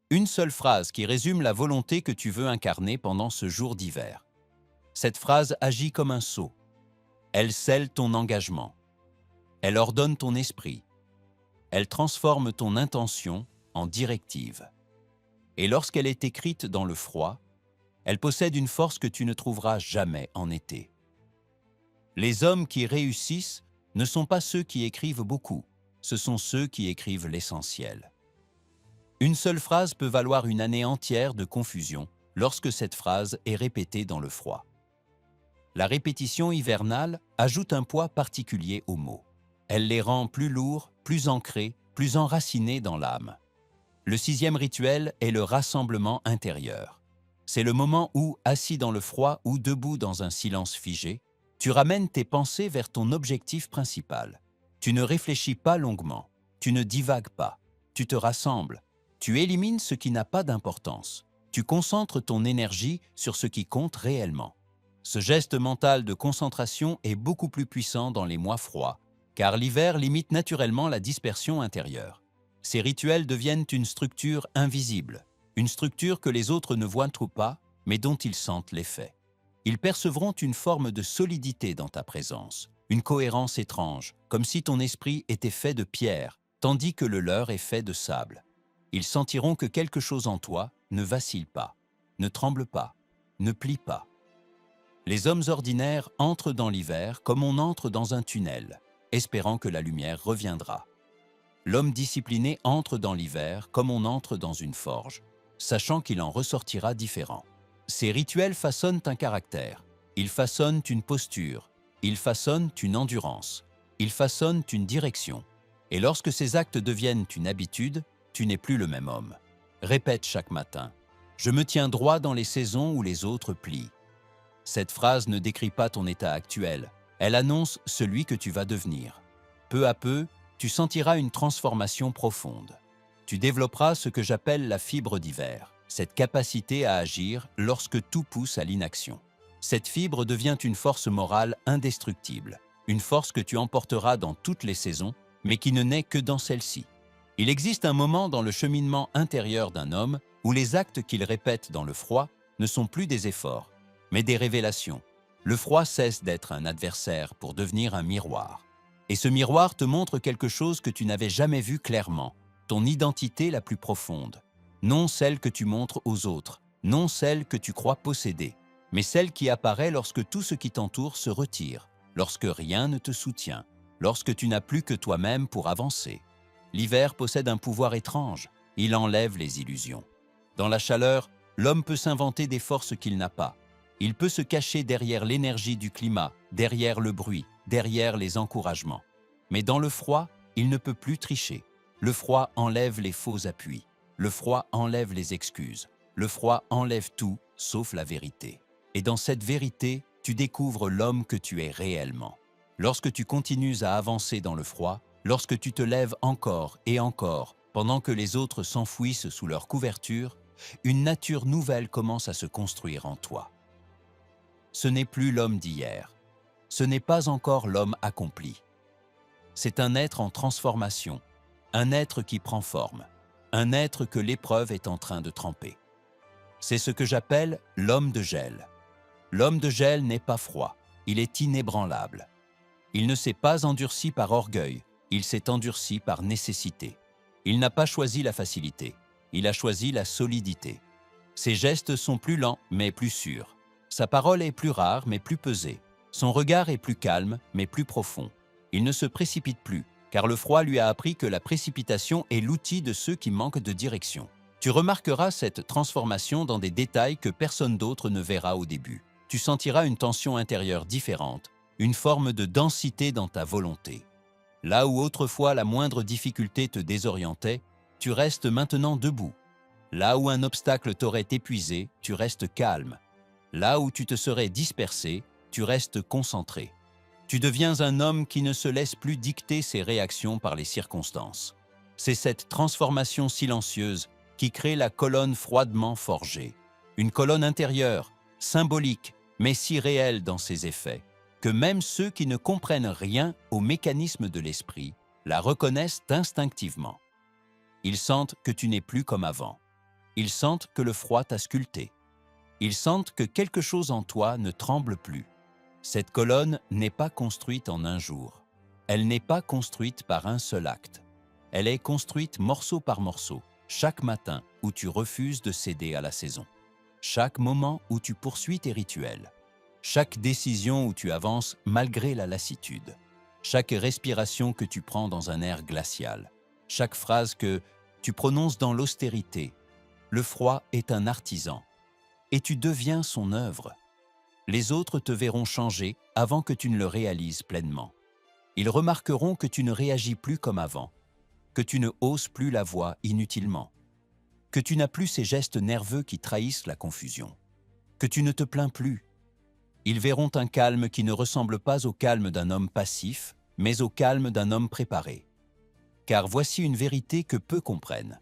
Une seule phrase qui résume la volonté que tu veux incarner pendant ce jour d'hiver. Cette phrase agit comme un sceau. Elle scelle ton engagement. Elle ordonne ton esprit. Elle transforme ton intention en directive. Et lorsqu'elle est écrite dans le froid, elle possède une force que tu ne trouveras jamais en été. Les hommes qui réussissent ne sont pas ceux qui écrivent beaucoup, ce sont ceux qui écrivent l'essentiel. Une seule phrase peut valoir une année entière de confusion lorsque cette phrase est répétée dans le froid. La répétition hivernale ajoute un poids particulier aux mots. Elle les rend plus lourds, plus ancrés, plus enracinés dans l'âme. Le sixième rituel est le rassemblement intérieur. C'est le moment où, assis dans le froid ou debout dans un silence figé, tu ramènes tes pensées vers ton objectif principal. Tu ne réfléchis pas longuement, tu ne divagues pas, tu te rassembles, tu élimines ce qui n'a pas d'importance, tu concentres ton énergie sur ce qui compte réellement. Ce geste mental de concentration est beaucoup plus puissant dans les mois froids, car l'hiver limite naturellement la dispersion intérieure. Ces rituels deviennent une structure invisible, une structure que les autres ne voient pas, mais dont ils sentent l'effet. Ils percevront une forme de solidité dans ta présence, une cohérence étrange, comme si ton esprit était fait de pierre, tandis que le leur est fait de sable. Ils sentiront que quelque chose en toi ne vacille pas, ne tremble pas, ne plie pas. Les hommes ordinaires entrent dans l'hiver comme on entre dans un tunnel, espérant que la lumière reviendra. L'homme discipliné entre dans l'hiver comme on entre dans une forge, sachant qu'il en ressortira différent. Ces rituels façonnent un caractère, ils façonnent une posture, ils façonnent une endurance, ils façonnent une direction. Et lorsque ces actes deviennent une habitude, tu n'es plus le même homme. Répète chaque matin « Je me tiens droit dans les saisons où les autres plient ». Cette phrase ne décrit pas ton état actuel, elle annonce celui que tu vas devenir. Peu à peu, tu sentiras une transformation profonde. Tu développeras ce que j'appelle la fibre d'hiver, cette capacité à agir lorsque tout pousse à l'inaction. Cette fibre devient une force morale indestructible, une force que tu emporteras dans toutes les saisons, mais qui ne naît que dans celle-ci. Il existe un moment dans le cheminement intérieur d'un homme où les actes qu'il répète dans le froid ne sont plus des efforts, mais des révélations. Le froid cesse d'être un adversaire pour devenir un miroir. Et ce miroir te montre quelque chose que tu n'avais jamais vu clairement, ton identité la plus profonde. Non celle que tu montres aux autres, non celle que tu crois posséder, mais celle qui apparaît lorsque tout ce qui t'entoure se retire, lorsque rien ne te soutient, lorsque tu n'as plus que toi-même pour avancer. L'hiver possède un pouvoir étrange, il enlève les illusions. Dans la chaleur, l'homme peut s'inventer des forces qu'il n'a pas. Il peut se cacher derrière l'énergie du climat, derrière le bruit, derrière les encouragements. Mais dans le froid, il ne peut plus tricher. Le froid enlève les faux appuis. Le froid enlève les excuses. Le froid enlève tout, sauf la vérité. Et dans cette vérité, tu découvres l'homme que tu es réellement. Lorsque tu continues à avancer dans le froid, lorsque tu te lèves encore et encore, pendant que les autres s'enfouissent sous leur couverture, une nature nouvelle commence à se construire en toi. Ce n'est plus l'homme d'hier. Ce n'est pas encore l'homme accompli. C'est un être en transformation, un être qui prend forme, un être que l'épreuve est en train de tremper. C'est ce que j'appelle l'homme de gel. L'homme de gel n'est pas froid, il est inébranlable. Il ne s'est pas endurci par orgueil, il s'est endurci par nécessité. Il n'a pas choisi la facilité, il a choisi la solidité. Ses gestes sont plus lents, mais plus sûrs. Sa parole est plus rare, mais plus pesée. Son regard est plus calme, mais plus profond. Il ne se précipite plus, car le froid lui a appris que la précipitation est l'outil de ceux qui manquent de direction. Tu remarqueras cette transformation dans des détails que personne d'autre ne verra au début. Tu sentiras une tension intérieure différente, une forme de densité dans ta volonté. Là où autrefois la moindre difficulté te désorientait, tu restes maintenant debout. Là où un obstacle t'aurait épuisé, tu restes calme. Là où tu te serais dispersé, tu restes concentré. Tu deviens un homme qui ne se laisse plus dicter ses réactions par les circonstances. C'est cette transformation silencieuse qui crée la colonne froidement forgée. Une colonne intérieure, symbolique, mais si réelle dans ses effets, que même ceux qui ne comprennent rien au mécanisme de l'esprit la reconnaissent instinctivement. Ils sentent que tu n'es plus comme avant. Ils sentent que le froid t'a sculpté. Ils sentent que quelque chose en toi ne tremble plus. Cette colonne n'est pas construite en un jour. Elle n'est pas construite par un seul acte. Elle est construite morceau par morceau, chaque matin où tu refuses de céder à la saison. Chaque moment où tu poursuis tes rituels. Chaque décision où tu avances malgré la lassitude. Chaque respiration que tu prends dans un air glacial. Chaque phrase que tu prononces dans l'austérité. Le froid est un artisan. Et tu deviens son œuvre. Les autres te verront changer avant que tu ne le réalises pleinement. Ils remarqueront que tu ne réagis plus comme avant, que tu ne hausses plus la voix inutilement, que tu n'as plus ces gestes nerveux qui trahissent la confusion, que tu ne te plains plus. Ils verront un calme qui ne ressemble pas au calme d'un homme passif, mais au calme d'un homme préparé. Car voici une vérité que peu comprennent.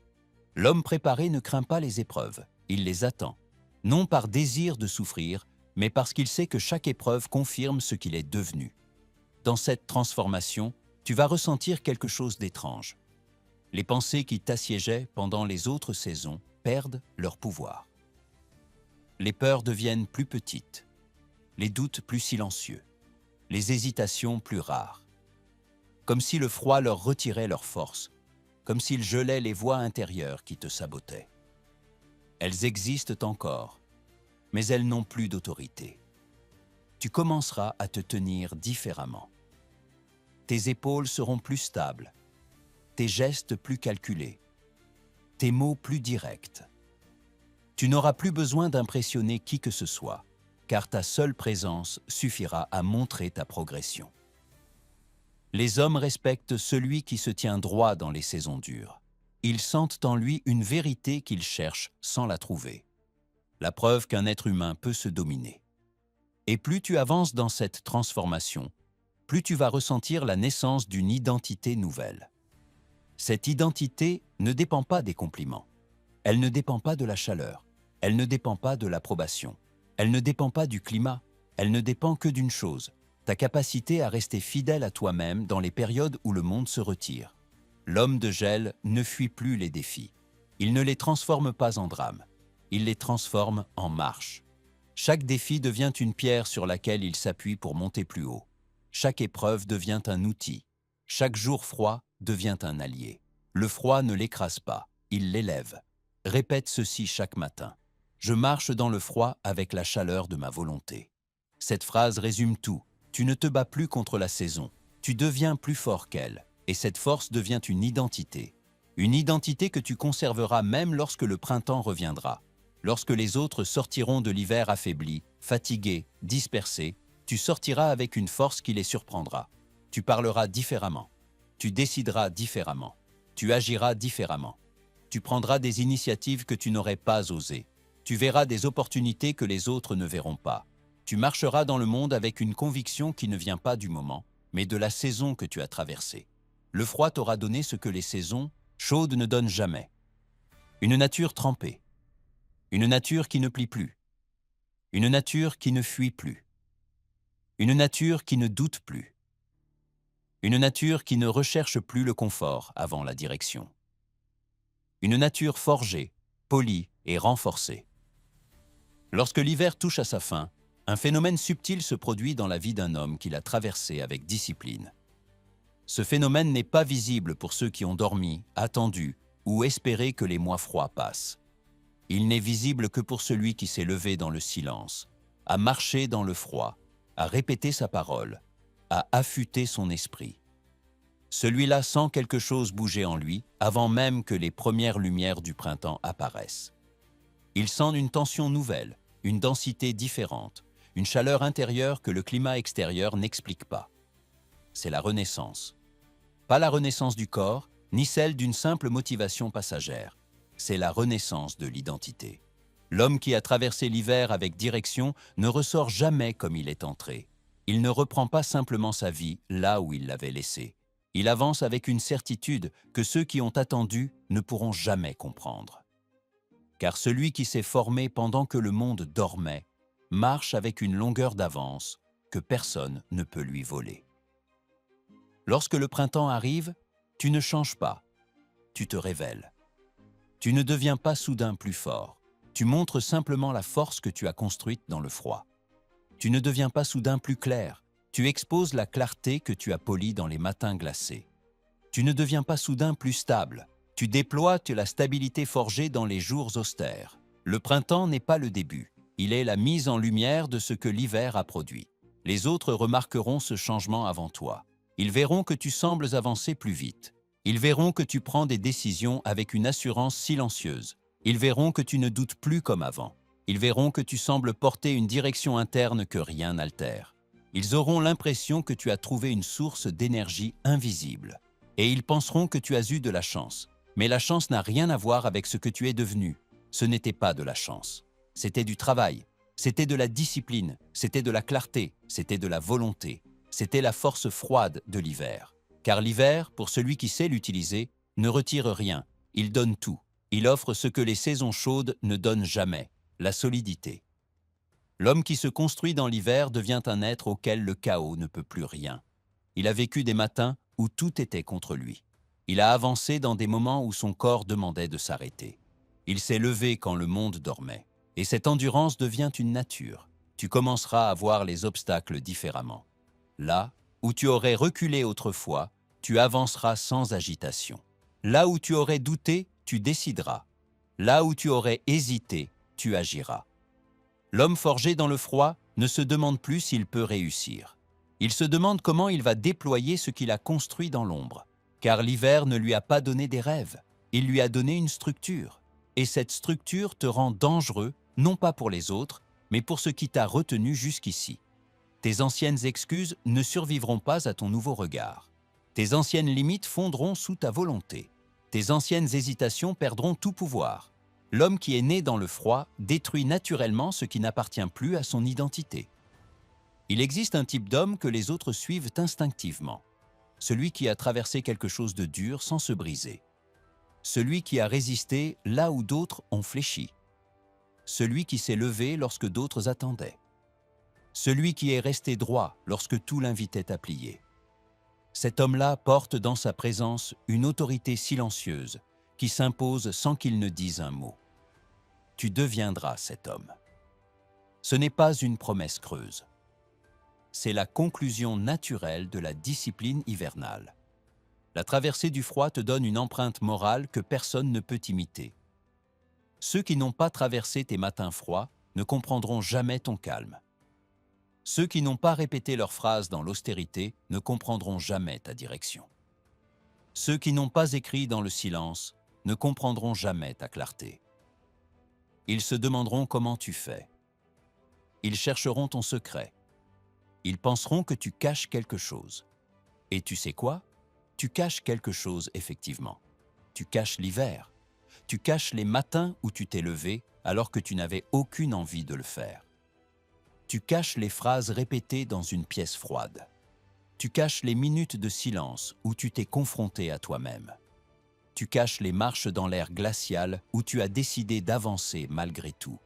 L'homme préparé ne craint pas les épreuves, il les attend, non par désir de souffrir, mais parce qu'il sait que chaque épreuve confirme ce qu'il est devenu. Dans cette transformation, tu vas ressentir quelque chose d'étrange. Les pensées qui t'assiégeaient pendant les autres saisons perdent leur pouvoir. Les peurs deviennent plus petites, les doutes plus silencieux, les hésitations plus rares. Comme si le froid leur retirait leur force, comme s'il gelait les voix intérieures qui te sabotaient. Elles existent encore, mais elles n'ont plus d'autorité. Tu commenceras à te tenir différemment. Tes épaules seront plus stables, tes gestes plus calculés, tes mots plus directs. Tu n'auras plus besoin d'impressionner qui que ce soit, car ta seule présence suffira à montrer ta progression. Les hommes respectent celui qui se tient droit dans les saisons dures. Ils sentent en lui une vérité qu'ils cherchent sans la trouver. La preuve qu'un être humain peut se dominer. Et plus tu avances dans cette transformation, plus tu vas ressentir la naissance d'une identité nouvelle. Cette identité ne dépend pas des compliments. Elle ne dépend pas de la chaleur. Elle ne dépend pas de l'approbation. Elle ne dépend pas du climat. Elle ne dépend que d'une chose, ta capacité à rester fidèle à toi-même dans les périodes où le monde se retire. L'homme de gel ne fuit plus les défis. Il ne les transforme pas en drame. Il les transforme en marche. Chaque défi devient une pierre sur laquelle il s'appuie pour monter plus haut. Chaque épreuve devient un outil. Chaque jour froid devient un allié. Le froid ne l'écrase pas, il l'élève. Répète ceci chaque matin. Je marche dans le froid avec la chaleur de ma volonté. Cette phrase résume tout. Tu ne te bats plus contre la saison. Tu deviens plus fort qu'elle. Et cette force devient une identité. Une identité que tu conserveras même lorsque le printemps reviendra. Lorsque les autres sortiront de l'hiver affaiblis, fatigués, dispersés, tu sortiras avec une force qui les surprendra. Tu parleras différemment. Tu décideras différemment. Tu agiras différemment. Tu prendras des initiatives que tu n'aurais pas osées. Tu verras des opportunités que les autres ne verront pas. Tu marcheras dans le monde avec une conviction qui ne vient pas du moment, mais de la saison que tu as traversée. Le froid t'aura donné ce que les saisons chaudes ne donnent jamais. Une nature trempée. Une nature qui ne plie plus. Une nature qui ne fuit plus. Une nature qui ne doute plus. Une nature qui ne recherche plus le confort avant la direction. Une nature forgée, polie et renforcée. Lorsque l'hiver touche à sa fin, un phénomène subtil se produit dans la vie d'un homme qui l'a traversé avec discipline. Ce phénomène n'est pas visible pour ceux qui ont dormi, attendu ou espéré que les mois froids passent. Il n'est visible que pour celui qui s'est levé dans le silence, a marché dans le froid, a répété sa parole, a affûté son esprit. Celui-là sent quelque chose bouger en lui avant même que les premières lumières du printemps apparaissent. Il sent une tension nouvelle, une densité différente, une chaleur intérieure que le climat extérieur n'explique pas. C'est la renaissance. Pas la renaissance du corps, ni celle d'une simple motivation passagère. C'est la renaissance de l'identité. L'homme qui a traversé l'hiver avec direction ne ressort jamais comme il est entré. Il ne reprend pas simplement sa vie là où il l'avait laissée. Il avance avec une certitude que ceux qui ont attendu ne pourront jamais comprendre. Car celui qui s'est formé pendant que le monde dormait marche avec une longueur d'avance que personne ne peut lui voler. Lorsque le printemps arrive, tu ne changes pas, tu te révèles. Tu ne deviens pas soudain plus fort, tu montres simplement la force que tu as construite dans le froid. Tu ne deviens pas soudain plus clair, tu exposes la clarté que tu as polie dans les matins glacés. Tu ne deviens pas soudain plus stable, tu déploies la stabilité forgée dans les jours austères. Le printemps n'est pas le début, il est la mise en lumière de ce que l'hiver a produit. Les autres remarqueront ce changement avant toi. Ils verront que tu sembles avancer plus vite. Ils verront que tu prends des décisions avec une assurance silencieuse. Ils verront que tu ne doutes plus comme avant. Ils verront que tu sembles porter une direction interne que rien n'altère. Ils auront l'impression que tu as trouvé une source d'énergie invisible. Et ils penseront que tu as eu de la chance. Mais la chance n'a rien à voir avec ce que tu es devenu. Ce n'était pas de la chance. C'était du travail. C'était de la discipline. C'était de la clarté. C'était de la volonté. C'était la force froide de l'hiver. Car l'hiver, pour celui qui sait l'utiliser, ne retire rien. Il donne tout. Il offre ce que les saisons chaudes ne donnent jamais, la solidité. L'homme qui se construit dans l'hiver devient un être auquel le chaos ne peut plus rien. Il a vécu des matins où tout était contre lui. Il a avancé dans des moments où son corps demandait de s'arrêter. Il s'est levé quand le monde dormait. Et cette endurance devient une nature. Tu commenceras à voir les obstacles différemment. Là où tu aurais reculé autrefois, tu avanceras sans agitation. Là où tu aurais douté, tu décideras. Là où tu aurais hésité, tu agiras. L'homme forgé dans le froid ne se demande plus s'il peut réussir. Il se demande comment il va déployer ce qu'il a construit dans l'ombre. Car l'hiver ne lui a pas donné des rêves, il lui a donné une structure. Et cette structure te rend dangereux, non pas pour les autres, mais pour ce qui t'a retenu jusqu'ici. Tes anciennes excuses ne survivront pas à ton nouveau regard. Tes anciennes limites fondront sous ta volonté. Tes anciennes hésitations perdront tout pouvoir. L'homme qui est né dans le froid détruit naturellement ce qui n'appartient plus à son identité. Il existe un type d'homme que les autres suivent instinctivement. Celui qui a traversé quelque chose de dur sans se briser. Celui qui a résisté là où d'autres ont fléchi. Celui qui s'est levé lorsque d'autres attendaient. Celui qui est resté droit lorsque tout l'invitait à plier. Cet homme-là porte dans sa présence une autorité silencieuse qui s'impose sans qu'il ne dise un mot. Tu deviendras cet homme. Ce n'est pas une promesse creuse. C'est la conclusion naturelle de la discipline hivernale. La traversée du froid te donne une empreinte morale que personne ne peut imiter. Ceux qui n'ont pas traversé tes matins froids ne comprendront jamais ton calme. Ceux qui n'ont pas répété leurs phrases dans l'austérité ne comprendront jamais ta direction. Ceux qui n'ont pas écrit dans le silence ne comprendront jamais ta clarté. Ils se demanderont comment tu fais. Ils chercheront ton secret. Ils penseront que tu caches quelque chose. Et tu sais quoi? Tu caches quelque chose, effectivement. Tu caches l'hiver. Tu caches les matins où tu t'es levé alors que tu n'avais aucune envie de le faire. Tu caches les phrases répétées dans une pièce froide. Tu caches les minutes de silence où tu t'es confronté à toi-même. Tu caches les marches dans l'air glacial où tu as décidé d'avancer malgré tout.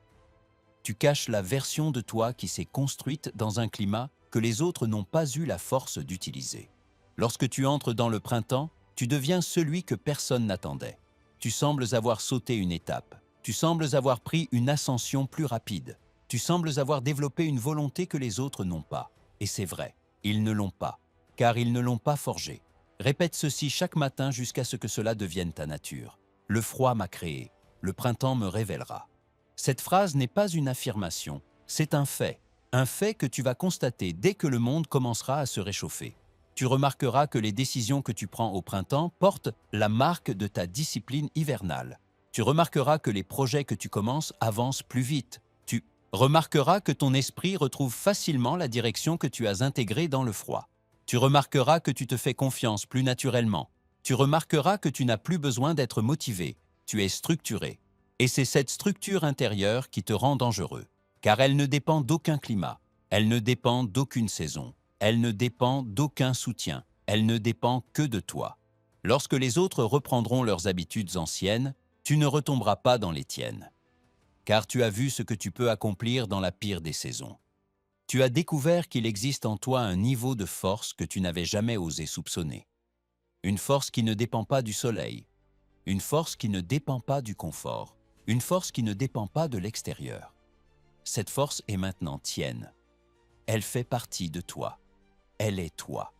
Tu caches la version de toi qui s'est construite dans un climat que les autres n'ont pas eu la force d'utiliser. Lorsque tu entres dans le printemps, tu deviens celui que personne n'attendait. Tu sembles avoir sauté une étape. Tu sembles avoir pris une ascension plus rapide. Tu sembles avoir développé une volonté que les autres n'ont pas. Et c'est vrai, ils ne l'ont pas, car ils ne l'ont pas forgée. Répète ceci chaque matin jusqu'à ce que cela devienne ta nature. Le froid m'a créé, le printemps me révélera. Cette phrase n'est pas une affirmation, c'est un fait que tu vas constater dès que le monde commencera à se réchauffer. Tu remarqueras que les décisions que tu prends au printemps portent la marque de ta discipline hivernale. Tu remarqueras que les projets que tu commences avancent plus vite. Tu remarqueras que ton esprit retrouve facilement la direction que tu as intégrée dans le froid. Tu remarqueras que tu te fais confiance plus naturellement. Tu remarqueras que tu n'as plus besoin d'être motivé. Tu es structuré. Et c'est cette structure intérieure qui te rend dangereux, car elle ne dépend d'aucun climat, elle ne dépend d'aucune saison, elle ne dépend d'aucun soutien, elle ne dépend que de toi. Lorsque les autres reprendront leurs habitudes anciennes, tu ne retomberas pas dans les tiennes, car tu as vu ce que tu peux accomplir dans la pire des saisons. Tu as découvert qu'il existe en toi un niveau de force que tu n'avais jamais osé soupçonner. Une force qui ne dépend pas du soleil, une force qui ne dépend pas du confort, une force qui ne dépend pas de l'extérieur. Cette force est maintenant tienne. Elle fait partie de toi. Elle est toi.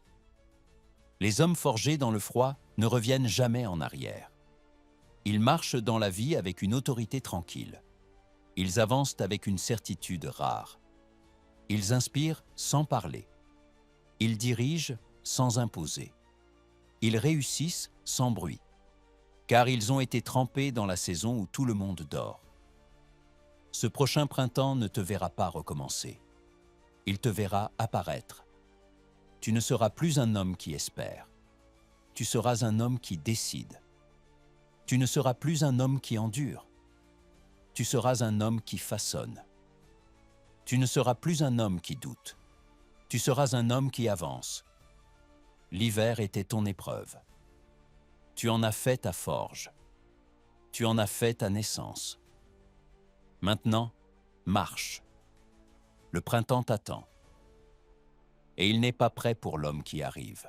Les hommes forgés dans le froid ne reviennent jamais en arrière. Ils marchent dans la vie avec une autorité tranquille. Ils avancent avec une certitude rare. Ils inspirent sans parler. Ils dirigent sans imposer. Ils réussissent sans bruit, car ils ont été trempés dans la saison où tout le monde dort. Ce prochain printemps ne te verra pas recommencer. Il te verra apparaître. Tu ne seras plus un homme qui espère. Tu seras un homme qui décide. Tu ne seras plus un homme qui endure. Tu seras un homme qui façonne. Tu ne seras plus un homme qui doute. Tu seras un homme qui avance. L'hiver était ton épreuve. Tu en as fait ta forge. Tu en as fait ta naissance. Maintenant, marche. Le printemps t'attend. Et il n'est pas prêt pour l'homme qui arrive.